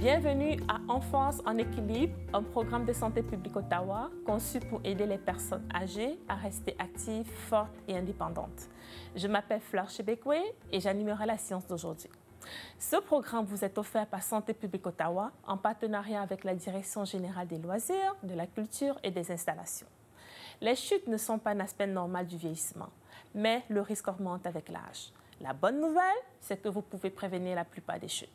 Bienvenue à Enfance en équilibre, un programme de santé publique Ottawa conçu pour aider les personnes âgées à rester actives, fortes et indépendantes. Je m'appelle Fleur Chebekwe et j'animerai la séance d'aujourd'hui. Ce programme vous est offert par Santé publique Ottawa en partenariat avec la Direction générale des loisirs, de la culture et des installations. Les chutes ne sont pas un aspect normal du vieillissement, mais le risque augmente avec l'âge. La bonne nouvelle, c'est que vous pouvez prévenir la plupart des chutes.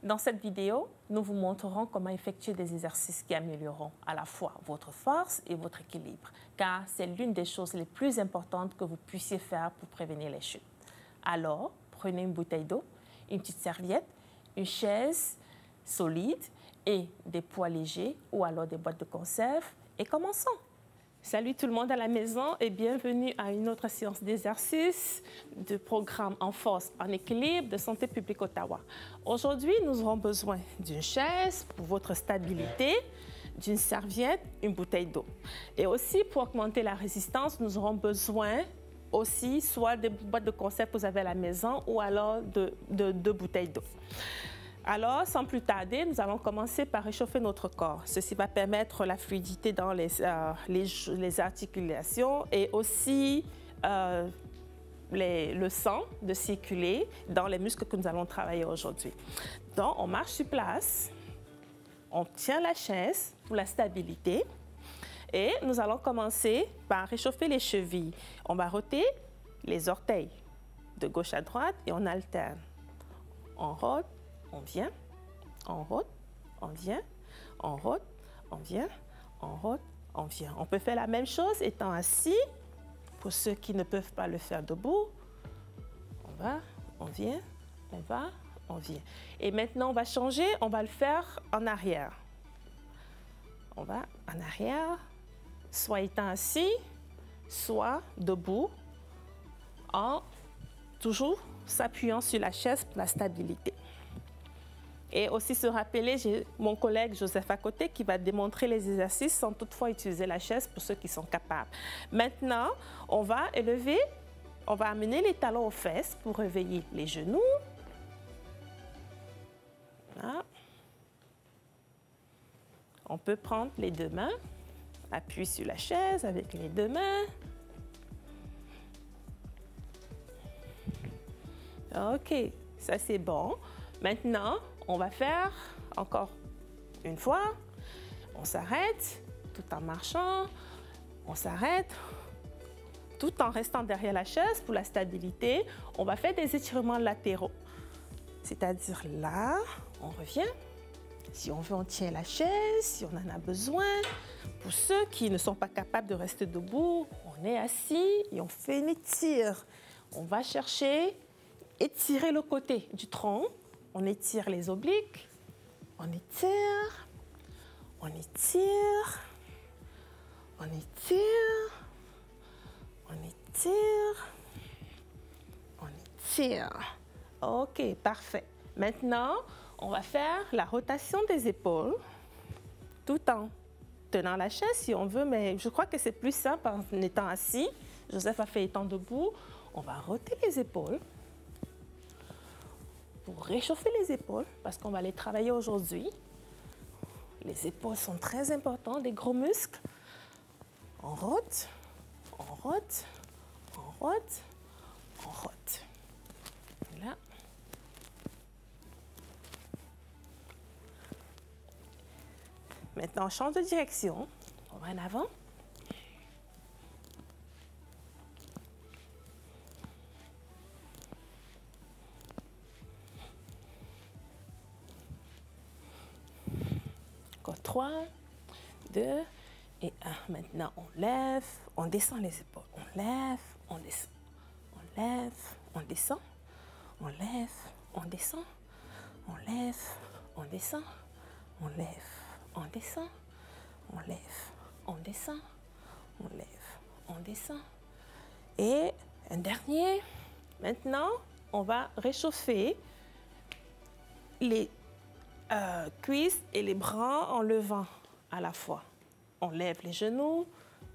Dans cette vidéo, nous vous montrerons comment effectuer des exercices qui amélioreront à la fois votre force et votre équilibre, car c'est l'une des choses les plus importantes que vous puissiez faire pour prévenir les chutes. Alors, prenez une bouteille d'eau, une petite serviette, une chaise solide et des poids légers ou alors des boîtes de conserve et commençons. Salut tout le monde à la maison et bienvenue à une autre séance d'exercice du programme En force, en équilibre de Santé publique Ottawa. Aujourd'hui, nous aurons besoin d'une chaise pour votre stabilité, d'une serviette, une bouteille d'eau. Et aussi, pour augmenter la résistance, nous aurons besoin aussi soit des boîtes de conserve que vous avez à la maison ou alors de bouteilles d'eau. Alors, sans plus tarder, nous allons commencer par réchauffer notre corps. Ceci va permettre la fluidité dans les articulations et aussi le sang de circuler dans les muscles que nous allons travailler aujourd'hui. Donc, on marche sur place, on tient la chaise pour la stabilité et nous allons commencer par réchauffer les chevilles. On va roter les orteils de gauche à droite et on alterne. On rote. On vient, on rote, on vient, on rote, on vient, on rote, on vient. On peut faire la même chose étant assis. Pour ceux qui ne peuvent pas le faire debout, on va, on vient, on va, on vient. Et maintenant, on va changer, on va le faire en arrière. On va en arrière, soit étant assis, soit debout, en toujours s'appuyant sur la chaise pour la stabilité. Et aussi se rappeler, j'ai mon collègue Joseph à côté qui va démontrer les exercices sans toutefois utiliser la chaise pour ceux qui sont capables. Maintenant, on va élever, on va amener les talons aux fesses pour réveiller les genoux. Voilà. On peut prendre les deux mains, appuyer sur la chaise avec les deux mains. OK, ça c'est bon. Maintenant, on va faire encore une fois. On s'arrête tout en marchant. On s'arrête tout en restant derrière la chaise pour la stabilité. On va faire des étirements latéraux. C'est-à-dire là, on revient. Si on veut, on tient la chaise, si on en a besoin. Pour ceux qui ne sont pas capables de rester debout, on est assis et on fait une étire. On va chercher, étirer le côté du tronc. On étire les obliques, on étire, on étire, on étire, on étire, on étire. OK, parfait. Maintenant, on va faire la rotation des épaules tout en tenant la chaise si on veut, mais je crois que c'est plus simple en étant assis. Joseph a fait étant debout. On va roter les épaules pour réchauffer les épaules, parce qu'on va les travailler aujourd'hui. Les épaules sont très importantes, des gros muscles. On rote, on rote, on rote, on rote. Là. Maintenant, on change de direction. On va en avant. Encore 3, 2 et 1. Maintenant, on lève, on descend les épaules. On lève, on descend. On lève, on descend. On lève, on descend. On lève, on descend. On lève, on descend. On lève, on descend. On lève, on descend. Et un dernier. Maintenant, on va réchauffer les cuisses et les bras en levant à la fois. On lève les genoux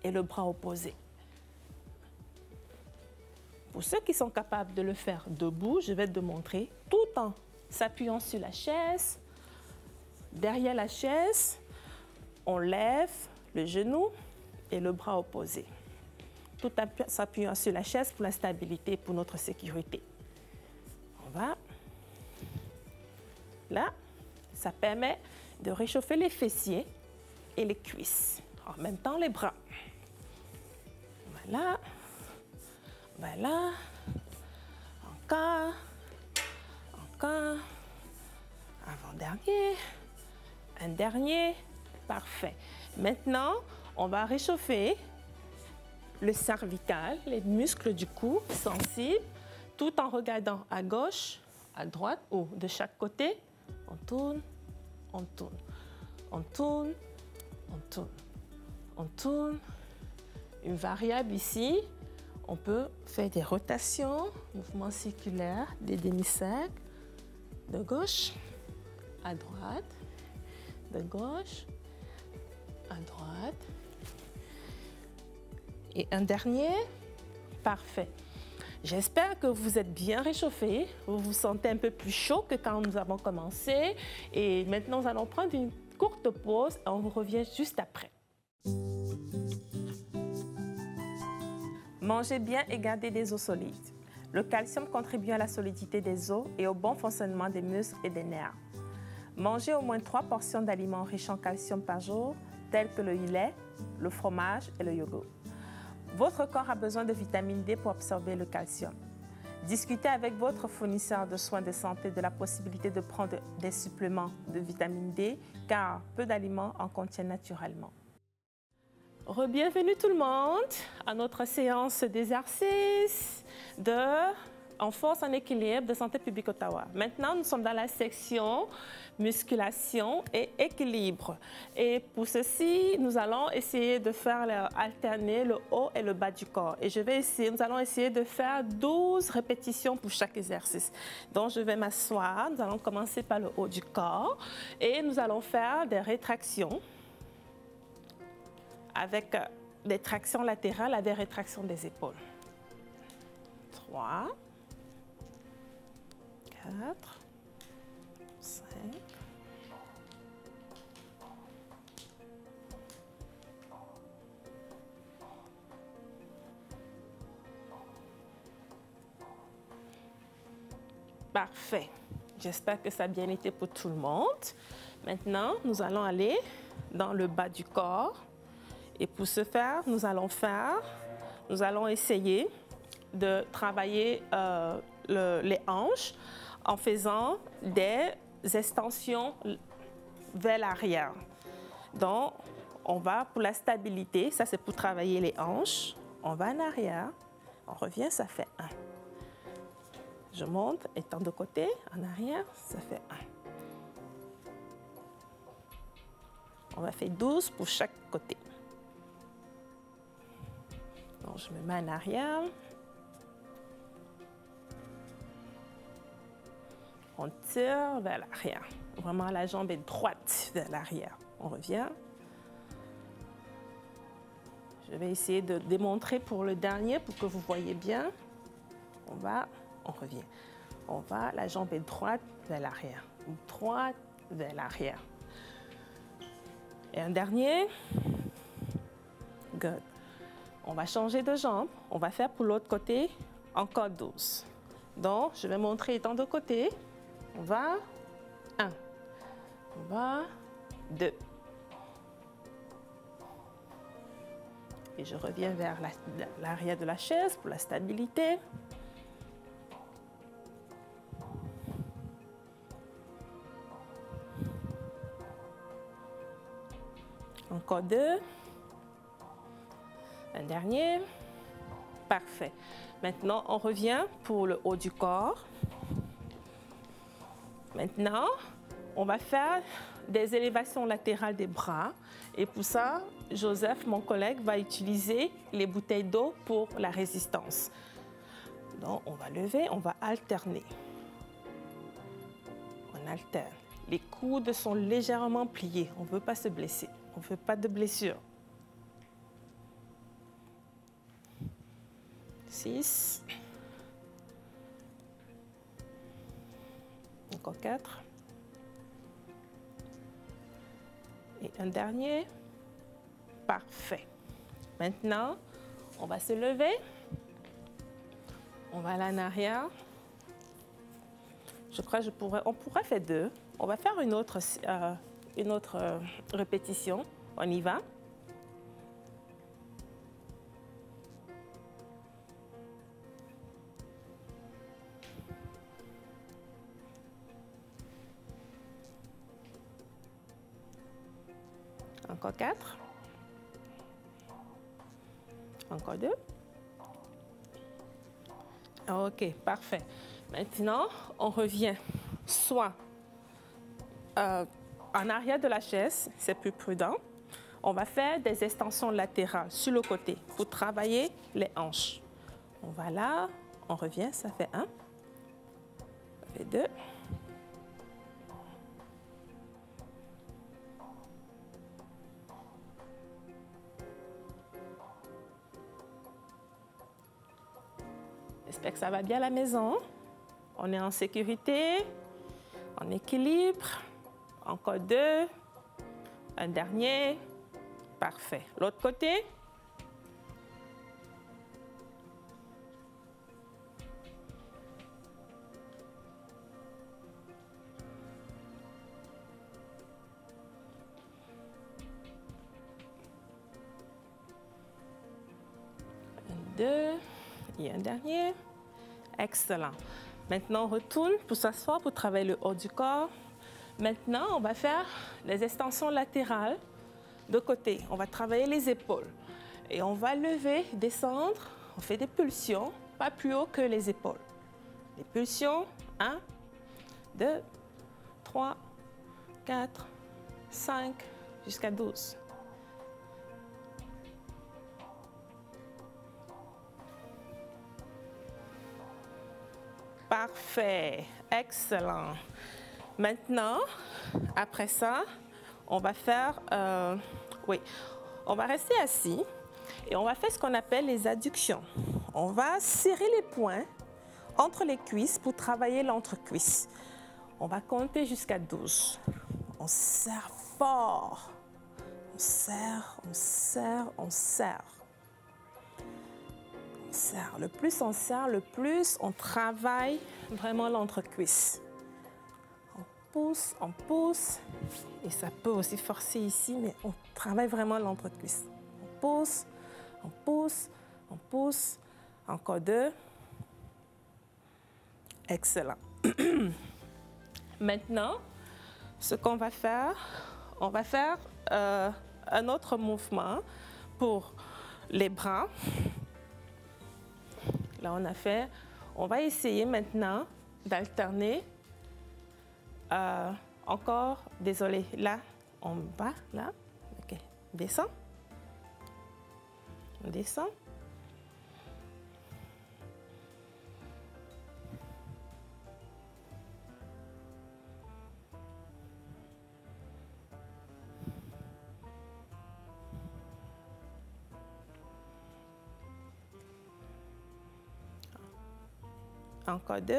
et le bras opposé. Pour ceux qui sont capables de le faire debout, je vais te montrer tout en s'appuyant sur la chaise. derrière la chaise, on lève le genou et le bras opposé, tout en s'appuyant sur la chaise pour la stabilité, pour notre sécurité. On va là, ça permet de réchauffer les fessiers et les cuisses, en même temps les bras. Voilà, voilà, encore, encore, avant-dernier, un dernier, parfait. Maintenant, on va réchauffer le cervical, les muscles du cou sensibles, tout en regardant à gauche, à droite ou de chaque côté. On tourne, on tourne, on tourne, on tourne, on tourne. Une variable ici, on peut faire des rotations, mouvements circulaires, des demi-cercles, de gauche à droite, de gauche à droite. Et un dernier, parfait. J'espère que vous êtes bien réchauffés, vous vous sentez un peu plus chaud que quand nous avons commencé. Et maintenant, nous allons prendre une courte pause et on vous revient juste après. Mangez bien et gardez des os solides. Le calcium contribue à la solidité des os et au bon fonctionnement des muscles et des nerfs. Mangez au moins 3 portions d'aliments riches en calcium par jour, tels que le lait, le fromage et le yogourt. Votre corps a besoin de vitamine D pour absorber le calcium. Discutez avec votre fournisseur de soins de santé de la possibilité de prendre des suppléments de vitamine D, car peu d'aliments en contiennent naturellement. Bienvenue tout le monde à notre séance d'exercice en force, en équilibre de Santé publique Ottawa. Maintenant, nous sommes dans la section musculation et équilibre. Et pour ceci, nous allons essayer de faire alterner le haut et le bas du corps. Et nous allons essayer de faire 12 répétitions pour chaque exercice. Donc, je vais m'asseoir. Nous allons commencer par le haut du corps et nous allons faire des rétractions avec des tractions latérales avec rétraction des épaules. 3, 4, 5, 'Parfait. J'espère que ça a bien été pour tout le monde. Maintenant, nous allons aller dans le bas du corps. Et pour ce faire, nous allons essayer de travailler les hanches en faisant des extensions vers l'arrière. Donc, on va pour la stabilité, ça c'est pour travailler les hanches. On va en arrière, on revient, ça fait 1. Je monte, étant de côté, en arrière, ça fait 1. On va faire 12 pour chaque côté. Donc, je me mets en arrière. On tire vers l'arrière. Vraiment, la jambe est droite vers l'arrière. On revient. Je vais essayer de démontrer pour le dernier pour que vous voyez bien. On va, on revient. On va, la jambe est droite vers l'arrière. Droite vers l'arrière. Et un dernier. Good. On va changer de jambe. On va faire pour l'autre côté encore 12. Donc, je vais montrer étant de côté. On va 1. On va 2. Et je reviens vers l'arrière de la chaise pour la stabilité. Encore 2. Un dernier. Parfait. Maintenant, on revient pour le haut du corps. Maintenant, on va faire des élévations latérales des bras. Et pour ça, Joseph, mon collègue, va utiliser les bouteilles d'eau pour la résistance. Donc, on va lever, on va alterner. On alterne. Les coudes sont légèrement pliés. On ne veut pas se blesser. On ne veut pas de blessure. 6. Encore 4. Un dernier. Parfait. Maintenant, on va se lever. On va aller en arrière. Je crois on pourrait faire 2. On va faire une autre répétition. On y va. Encore 4. Encore 2. OK, parfait. Maintenant, on revient soit en arrière de la chaise, c'est plus prudent. On va faire des extensions latérales sur le côté pour travailler les hanches. On va là, on revient, ça fait 1, ça fait 2. J'espère que ça va bien à la maison. On est en sécurité, en équilibre. Encore 2. Un dernier. Parfait. L'autre côté. Un, 2. Et un dernier. Excellent. Maintenant, on retourne pour s'asseoir, pour travailler le haut du corps. Maintenant, on va faire les extensions latérales de côté. On va travailler les épaules. Et on va lever, descendre. On fait des pulsions, pas plus haut que les épaules. Les pulsions, 1, 2, 3, 4, 5, jusqu'à 12. Parfait, excellent. Maintenant, après ça, on va faire, on va rester assis et on va faire ce qu'on appelle les adductions. On va serrer les poings entre les cuisses pour travailler l'entrecuisse. On va compter jusqu'à 12. On serre fort. On serre, on serre, on serre. On serre. Le plus on serre, le plus on travaille vraiment l'entrecuisse. On pousse, et ça peut aussi forcer ici, mais on travaille vraiment l'entrecuisse. On pousse, on pousse, on pousse. Encore 2. Excellent. Maintenant, ce qu'on va faire, on va faire un autre mouvement pour les bras. Là, on a fait. On va essayer maintenant d'alterner. Encore, désolé, là, en bas, là. OK, descend. On descend. Encore 2.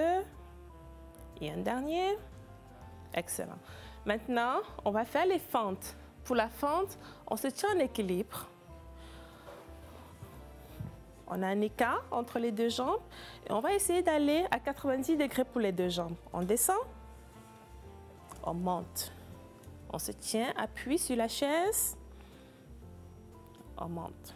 Et un dernier. Excellent. Maintenant, on va faire les fentes. Pour la fente, on se tient en équilibre. On a un écart entre les deux jambes et on va essayer d'aller à 90 degrés pour les deux jambes. On descend, on monte. On se tient, appuie sur la chaise, on monte.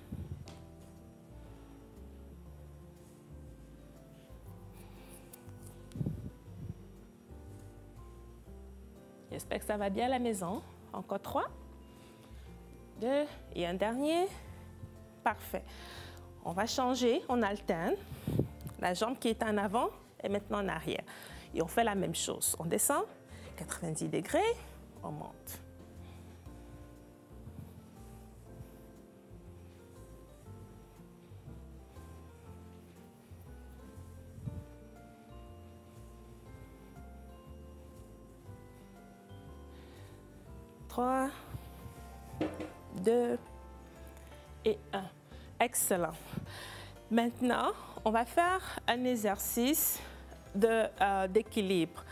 J'espère que ça va bien à la maison. Encore 3, 2 et un dernier. Parfait. On va changer, on alterne. La jambe qui est en avant est maintenant en arrière. Et on fait la même chose. On descend, 90 degrés, on monte. Trois, 2 et 1. Excellent. Maintenant, on va faire un exercice d'équilibre.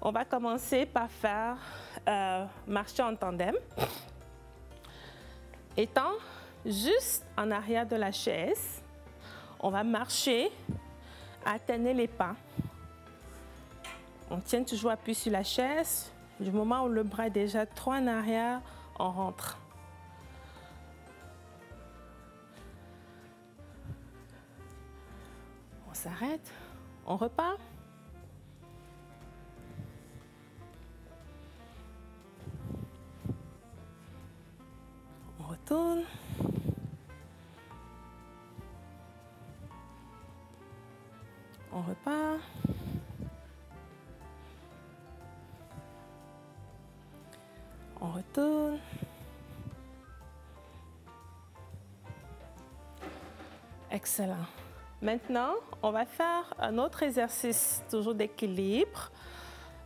On va commencer par faire marcher en tandem. Étant juste en arrière de la chaise, on va marcher, alterner les pas. On tient toujours appui sur la chaise. Du moment où le bras est déjà trop en arrière, on rentre. On s'arrête, on repart. On retourne. On repart. On retourne. Excellent. Maintenant, on va faire un autre exercice, toujours d'équilibre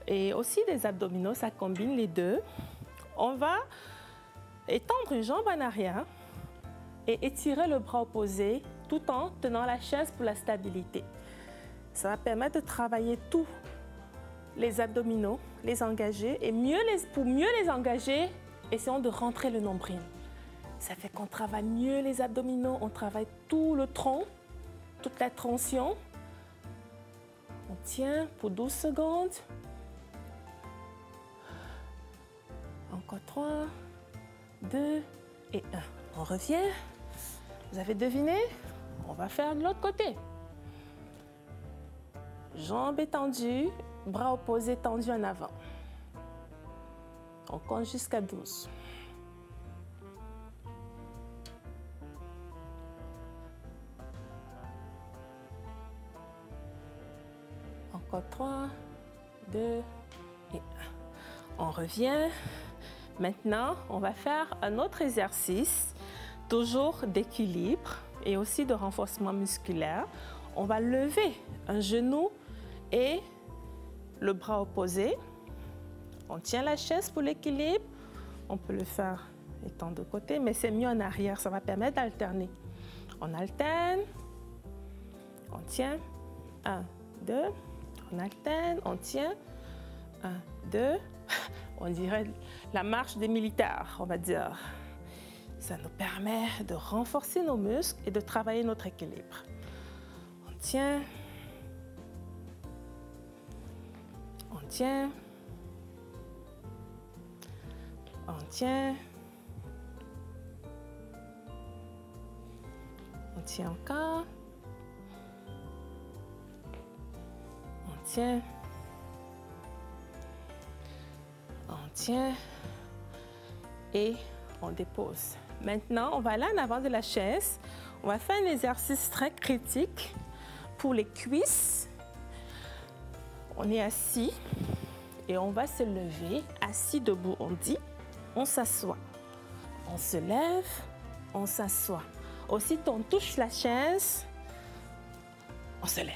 et aussi des abdominaux, ça combine les deux. On va étendre une jambe en arrière et étirer le bras opposé tout en tenant la chaise pour la stabilité. Ça va permettre de travailler tous les abdominaux, les engager et pour mieux les engager, essayons de rentrer le nombril. Ça fait qu'on travaille mieux les abdominaux, on travaille tout le tronc, toute la tension. On tient pour 12 secondes. Encore 3, 2 et 1. On revient. Vous avez deviné? On va faire de l'autre côté. Jambes étendues, bras opposés tendus en avant. On compte jusqu'à 12. Encore 3, 2 et 1. On revient. Maintenant, on va faire un autre exercice, toujours d'équilibre et aussi de renforcement musculaire. On va lever un genou et le bras opposé. On tient la chaise pour l'équilibre. On peut le faire étant de côté, mais c'est mieux en arrière. Ça va permettre d'alterner. On alterne. On tient. 1, 2. On alterne. On tient. 1, 2. On dirait la marche des militaires, on va dire. Ça nous permet de renforcer nos muscles et de travailler notre équilibre. On tient. On tient. On tient. On tient encore. On tient. On tient. Et on dépose. Maintenant, on va aller en avant de la chaise. On va faire un exercice très critique pour les cuisses. On est assis et on va se lever. Assis debout, on dit. On s'assoit. On se lève, on s'assoit. Aussitôt, on touche la chaise, on se lève.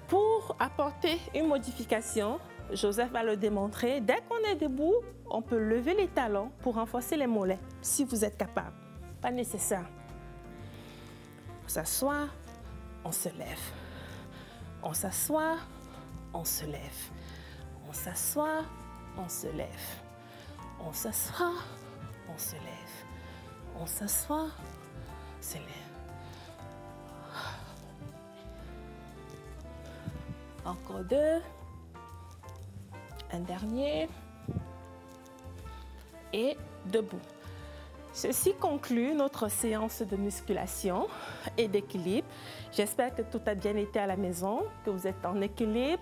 Pour apporter une modification, Joseph va le démontrer. Dès qu'on est debout, on peut lever les talons pour renforcer les mollets, si vous êtes capable. Pas nécessaire. On s'assoit, on se lève. On s'assoit, on se lève. On s'assoit, on se lève. On s'assoit, on se lève. On s'assoit, on se lève. Encore 2. Un dernier. Et debout. Ceci conclut notre séance de musculation et d'équilibre. J'espère que tout a bien été à la maison, que vous êtes en équilibre,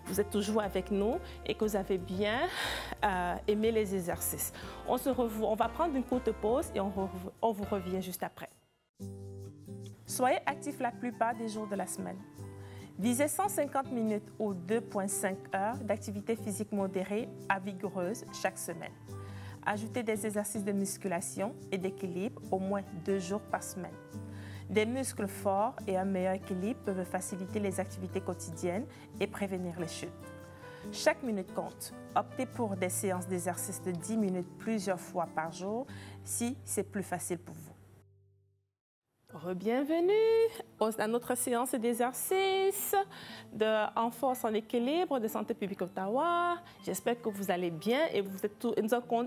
vous êtes toujours avec nous et que vous avez bien aimé les exercices. On va prendre une courte pause et on vous revient juste après. Soyez actifs la plupart des jours de la semaine. Visez 150 minutes ou 2,5 heures d'activité physique modérée à vigoureuse chaque semaine. Ajoutez des exercices de musculation et d'équilibre au moins 2 jours par semaine. Des muscles forts et un meilleur équilibre peuvent faciliter les activités quotidiennes et prévenir les chutes. Chaque minute compte. Optez pour des séances d'exercice de 10 minutes plusieurs fois par jour si c'est plus facile pour vous. Re-bienvenue à notre séance d'exercice en force, en équilibre de Santé publique Ottawa. J'espère que vous allez bien et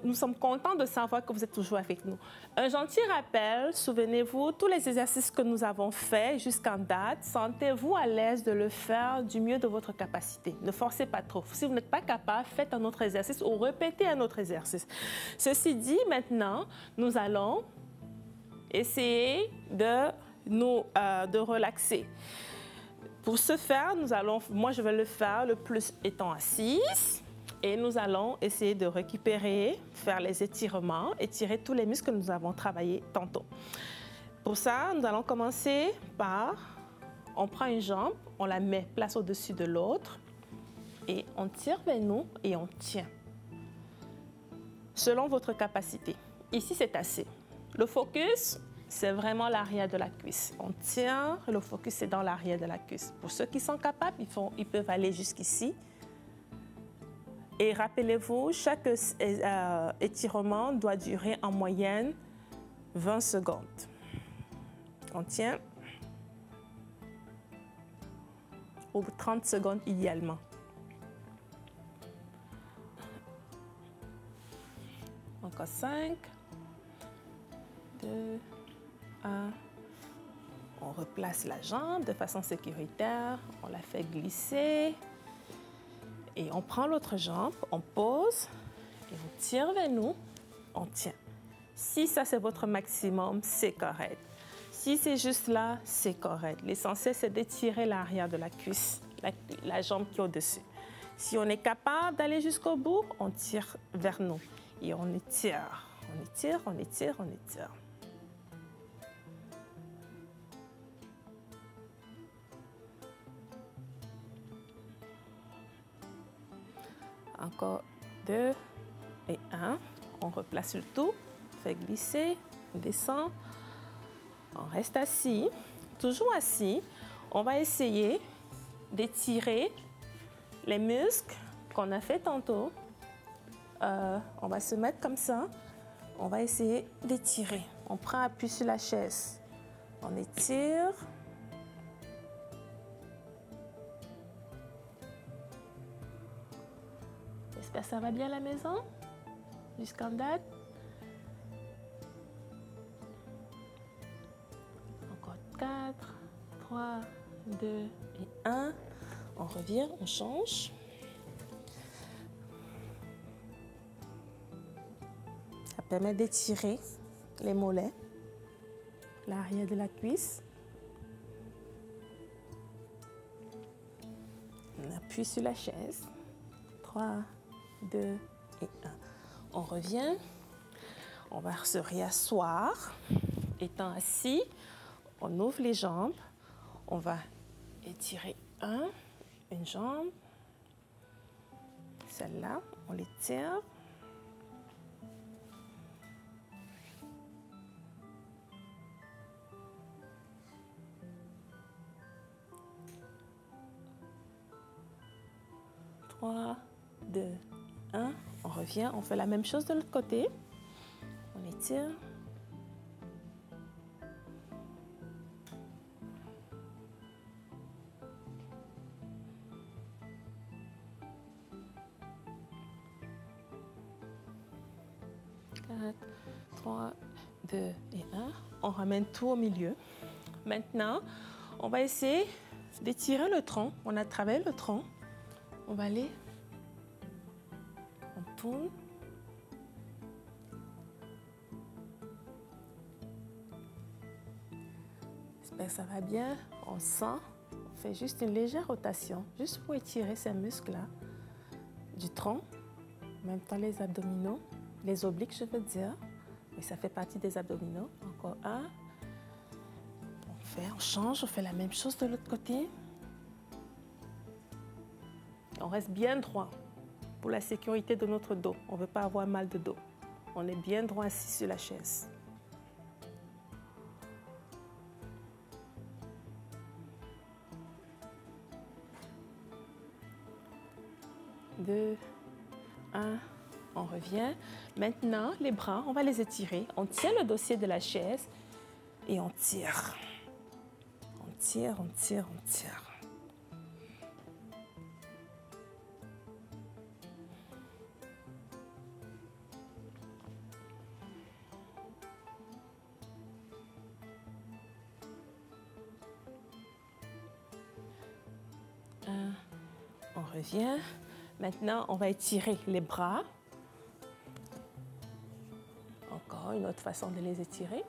nous sommes contents de savoir que vous êtes toujours avec nous. Un gentil rappel, souvenez-vous, tous les exercices que nous avons faits jusqu'en date, sentez-vous à l'aise de le faire du mieux de votre capacité. Ne forcez pas trop. Si vous n'êtes pas capable, faites un autre exercice ou répétez un autre exercice. Ceci dit, maintenant, nous allons essayer de relaxer. Pour ce faire, moi je vais le faire le plus étant assise et nous allons essayer de récupérer, faire les étirements, étirer tous les muscles que nous avons travaillés tantôt. Pour ça, nous allons commencer par, on prend une jambe, on la met place au-dessus de l'autre et on tire vers nous et on tient. Selon votre capacité. Ici, c'est assez. Le focus, c'est vraiment l'arrière de la cuisse. On tient, le focus est dans l'arrière de la cuisse. Pour ceux qui sont capables, ils peuvent aller jusqu'ici. Et rappelez-vous, chaque étirement doit durer en moyenne 20 secondes. On tient. Ou 30 secondes idéalement. Encore 5. 2, 1. On replace la jambe de façon sécuritaire. On la fait glisser. Et on prend l'autre jambe, on pose et on tire vers nous. On tient. Si ça, c'est votre maximum, c'est correct. Si c'est juste là, c'est correct. L'essentiel, c'est d'étirer l'arrière de la cuisse, la jambe qui est au-dessus. Si on est capable d'aller jusqu'au bout, on tire vers nous. Et on étire. On étire, on étire, on étire. Encore 2 et 1. On replace le tout, on fait glisser, on descend. On reste assis, toujours assis. On va essayer d'étirer les muscles qu'on a fait tantôt. On va se mettre comme ça. On va essayer d'étirer. On prend appui sur la chaise. On étire. J'espère que ça va bien à la maison, jusqu'en date. Encore 4, 3, 2 et 1. On revient, on change. Ça permet d'étirer les mollets, l'arrière de la cuisse. On appuie sur la chaise. 3, 2 et 1. On revient. On va se réasseoir. Étant assis, on ouvre les jambes. On va étirer une jambe. Celle-là, on l'étire. Trois, 2, 1. On revient, on fait la même chose de l'autre côté. On étire. Quatre, 3, 2 et 1. On ramène tout au milieu. Maintenant, on va essayer d'étirer le tronc. On a travaillé le tronc. On va aller. On tourne. J'espère que ça va bien. On sent. On fait juste une légère rotation, juste pour étirer ces muscles-là du tronc. En même temps, les abdominaux, les obliques, je veux dire. Mais ça fait partie des abdominaux. Encore un. On change, on fait la même chose de l'autre côté. On reste bien droit pour la sécurité de notre dos. On ne veut pas avoir mal de dos. On est bien droit assis sur la chaise. Deux, un, on revient. Maintenant, les bras, on va les étirer. On tient le dossier de la chaise. et on tire. On tire, on tire, on tire. On revient. Maintenant, on va étirer les bras. Encore une autre façon de les étirer.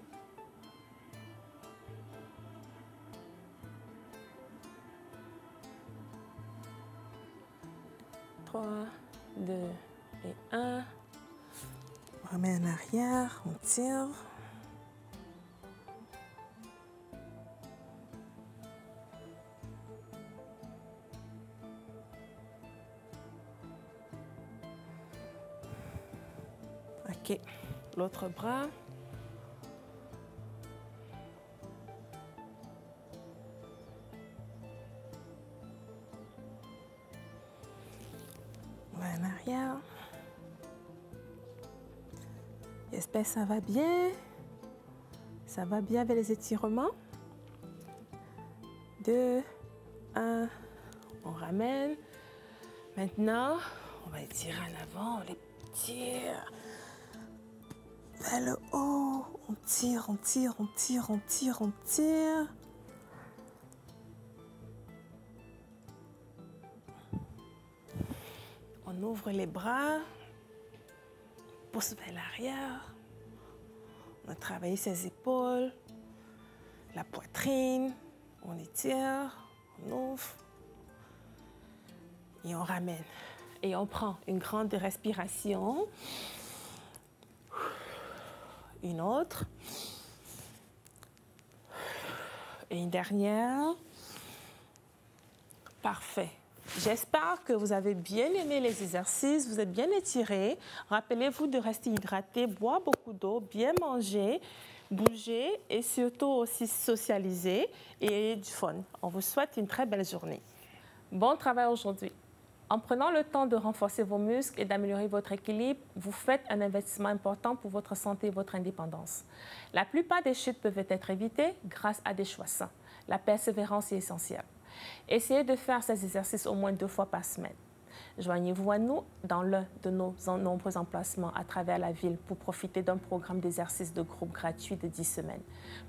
3, 2 et 1. On remet en arrière, on tire. Ok, l'autre bras. On va en arrière. J'espère que ça va bien. Ça va bien avec les étirements. 2, 1, on ramène. Maintenant, on va étirer en avant, on les tire. Vers le haut, on tire, on tire, on tire, on tire, on tire. On ouvre les bras, pousse vers l'arrière. On a travaillé ses épaules, la poitrine. On étire, on ouvre et on ramène. Et on prend une grande respiration. Une autre. Et une dernière. Parfait. J'espère que vous avez bien aimé les exercices, vous êtes bien étirés. Rappelez-vous de rester hydraté, boire beaucoup d'eau, bien manger, bouger et surtout aussi socialiser et du fun. On vous souhaite une très belle journée. Bon travail aujourd'hui. En prenant le temps de renforcer vos muscles et d'améliorer votre équilibre, vous faites un investissement important pour votre santé et votre indépendance. La plupart des chutes peuvent être évitées grâce à des choix sains. La persévérance est essentielle. Essayez de faire ces exercices au moins 2 fois par semaine. Joignez-vous à nous dans l'un de nos nombreux emplacements à travers la ville pour profiter d'un programme d'exercices de groupe gratuit de 10 semaines.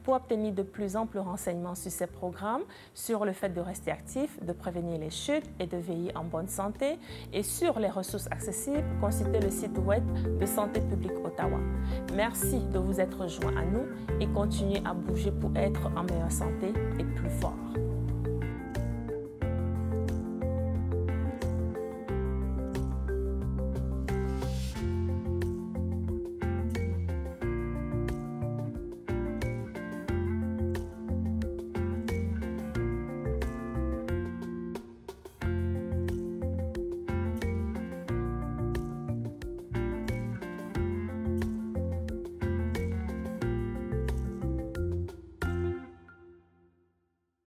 Pour obtenir de plus amples renseignements sur ces programmes, sur le fait de rester actif, de prévenir les chutes et de veiller en bonne santé, et sur les ressources accessibles, consultez le site web de Santé publique Ottawa. Merci de vous être joints à nous et continuez à bouger pour être en meilleure santé et plus fort.